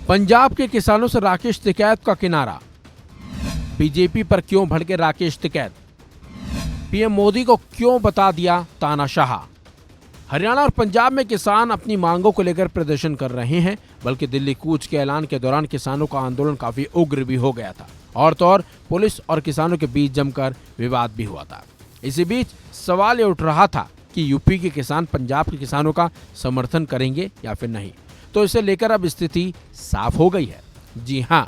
पंजाब के किसानों से राकेश टिकैत का किनारा। बीजेपी पर क्यों भड़के राकेश टिकैत? पीएम मोदी को क्यों बता दिया तानाशाह? हरियाणा और पंजाब में किसान अपनी मांगों को लेकर प्रदर्शन कर रहे हैं, बल्कि दिल्ली कूच के ऐलान के दौरान किसानों का आंदोलन काफी उग्र भी हो गया था और तो और पुलिस और किसानों के बीच जमकर विवाद भी हुआ था। इसी बीच सवाल ये उठ रहा था कि यूपी के किसान पंजाब के किसानों का समर्थन करेंगे या फिर नहीं। तो इसे लेकर अब स्थिति साफ हो गई है। जी हाँ,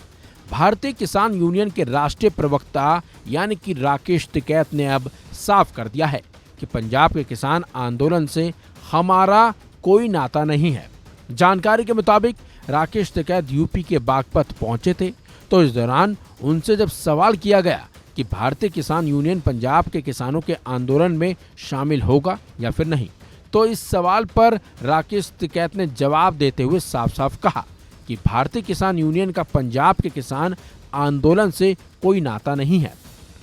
भारतीय किसान यूनियन के राष्ट्रीय प्रवक्ता यानी कि राकेश टिकैत ने अब साफ कर दिया है कि पंजाब के किसान आंदोलन से हमारा कोई नाता नहीं है। जानकारी के मुताबिक राकेश टिकैत यूपी के बागपत पहुंचे थे, तो इस दौरान उनसे जब सवाल किया गया कि भारतीय किसान यूनियन पंजाब के किसानों के आंदोलन में शामिल होगा या फिर नहीं, तो इस सवाल पर राकेश टिकैत ने जवाब देते हुए साफ साफ कहा कि भारतीय किसान यूनियन का पंजाब के किसान आंदोलन से कोई नाता नहीं है।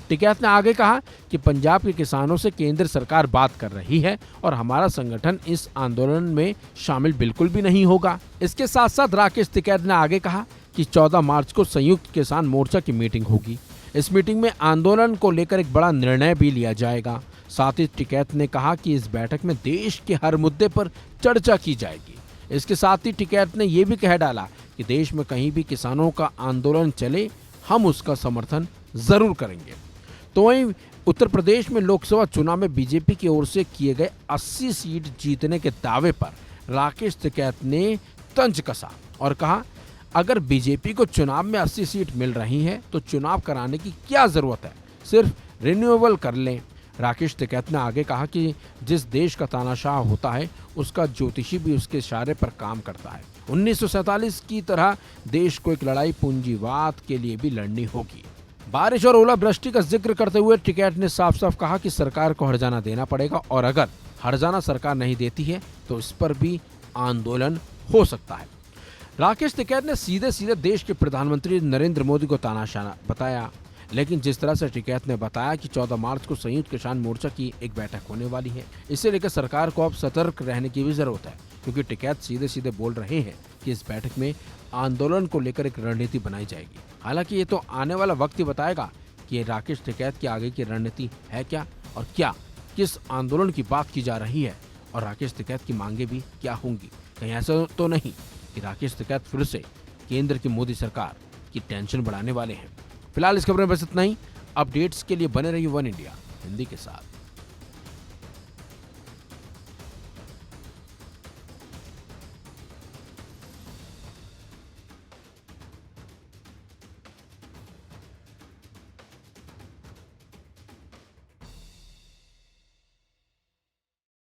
टिकैत ने आगे कहा कि पंजाब के किसानों से केंद्र सरकार बात कर रही है और हमारा संगठन इस आंदोलन में शामिल बिल्कुल भी नहीं होगा। इसके साथ साथ राकेश टिकैत ने आगे कहा कि 14 मार्च को संयुक्त किसान मोर्चा की मीटिंग होगी। इस मीटिंग में आंदोलन को लेकर एक बड़ा निर्णय भी लिया जाएगा। साथ ही टिकैत ने कहा कि इस बैठक में देश के हर मुद्दे पर चर्चा की जाएगी। इसके साथ ही टिकैत ने यह भी कह डाला कि देश में कहीं भी किसानों का आंदोलन चले, हम उसका समर्थन जरूर करेंगे। तो वहीं उत्तर प्रदेश में लोकसभा चुनाव में बीजेपी की ओर से किए गए 80 सीट जीतने के दावे पर राकेश टिकैत ने तंज कसा और कहा, अगर बीजेपी को चुनाव में 80 सीट मिल रही है तो चुनाव कराने की क्या जरूरत है, सिर्फ रिन्यूएबल कर लें। राकेश टिकैत ने आगे कहा कि जिस देश का तानाशाह होता है उसका ज्योतिषी भी उसके इशारे पर काम करता है। 1947 की तरह देश को एक लड़ाई पूंजीवाद के लिए भी लड़नी होगी। बारिश और ओलावृष्टि का जिक्र करते हुए टिकैत ने साफ साफ कहा कि सरकार को हर्जाना देना पड़ेगा और अगर हर्जाना सरकार नहीं देती है तो इस पर भी आंदोलन हो सकता है। राकेश टिकैत ने सीधे सीधे देश के प्रधानमंत्री नरेंद्र मोदी को तानाशाह बताया, लेकिन जिस तरह से टिकैत ने बताया कि 14 मार्च को संयुक्त किसान मोर्चा की एक बैठक होने वाली है, इसे लेकर सरकार को अब सतर्क रहने की भी जरूरत है, क्योंकि टिकैत सीधे सीधे बोल रहे हैं कि इस बैठक में आंदोलन को लेकर एक रणनीति बनाई जाएगी। हालांकि ये तो आने वाला वक्त ही बताएगा कि ये राकेश टिकैत की आगे की रणनीति है क्या और क्या किस आंदोलन की बात की जा रही है और राकेश टिकैत की मांगे भी क्या होंगी। कहीं ऐसा तो नहीं कि राकेश टिकैत फिर से केंद्र की मोदी सरकार की टेंशन बढ़ाने वाले हैं। फिलहाल इस खबर में बस इतना ही। अपडेट्स के लिए बने रहिए वन इंडिया हिंदी के साथ।